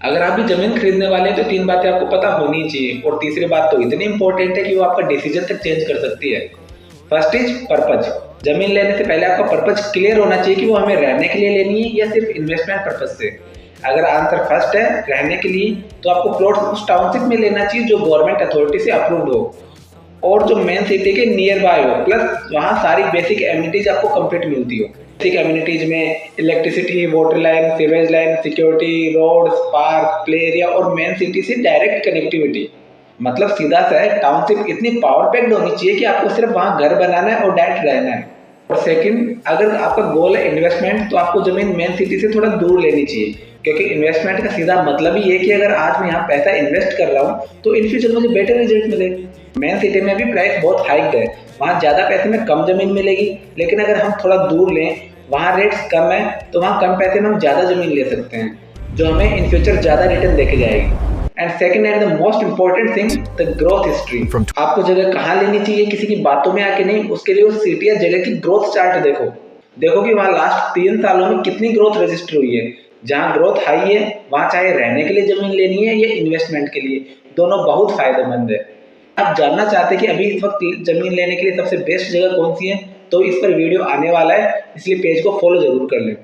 अगर आप भी ज़मीन खरीदने वाले हैं तो 3 बातें आपको पता होनी चाहिए, और तीसरी बात तो इतनी इंपॉर्टेंट है कि वो आपका डिसीजन तक चेंज कर सकती है। First is purpose. ज़मीन लेने से पहले आपका पर्पज क्लियर होना चाहिए कि वो हमें रहने के लिए लेनी है या सिर्फ इन्वेस्टमेंट पर्पज से। अगर आंसर फर्स्ट है, रहने के लिए, तो आपको प्लॉट उस टाउनशिप में लेना चाहिए जो गवर्नमेंट अथॉरिटी से अप्रूव्ड हो और जो मेन सिटी के नियर बाय हो, प्लस वहाँ सारी बेसिक एमिनिटीज आपको कंप्लीट मिलती हो। बेसिक एमिनिटीज में electricity, water line, sewage line, security, roads, park, play area और मेन सिटी से डायरेक्ट कनेक्टिविटी। मतलब सीधा सा है, टाउनशिप इतनी पावर पैक्ड होनी चाहिए कि आपको सिर्फ वहाँ घर बनाना है और डायरेक्ट रहना है। और सेकंड, अगर आपका गोल है इन्वेस्टमेंट, तो आपको जमीन मेन सिटी से थोड़ा दूर लेनी चाहिए, क्योंकि इन्वेस्टमेंट का सीधा मतलब ही है कि अगर आज मैं यहाँ पैसा इन्वेस्ट कर रहा हूँ तो इन फ्यूचर मुझे बेटर रिजल्ट मिलेगा। मेन सिटी में भी प्राइस बहुत हाइक्ड है, वहाँ ज़्यादा पैसे में कम ज़मीन मिलेगी, लेकिन अगर हम थोड़ा दूर लें, वहाँ रेट्स कम है, तो वहाँ कम पैसे में हम ज़्यादा ज़मीन ले सकते हैं, जो हमें इन फ्यूचर ज़्यादा रिटर्न देके जाएगी। And second and the most important thing, the growth history. आपको जगह कहाँ लेनी चाहिए किसी की बातों में आके नहीं, उसके लिए उस सिटी या जगह की ग्रोथ चार्ट देखो। देखो कि वहाँ लास्ट 3 सालों में कितनी ग्रोथ रजिस्टर हुई है। जहाँ ग्रोथ हाई है, वहाँ चाहे रहने के लिए जमीन लेनी है या इन्वेस्टमेंट के लिए, दोनों बहुत फायदेमंद है। आप जानना चाहते हैं कि अभी इस वक्त जमीन लेने के लिए सबसे बेस्ट जगह कौन सी है, तो इस पर वीडियो आने वाला है, इसलिए पेज को फॉलो जरूर कर लें।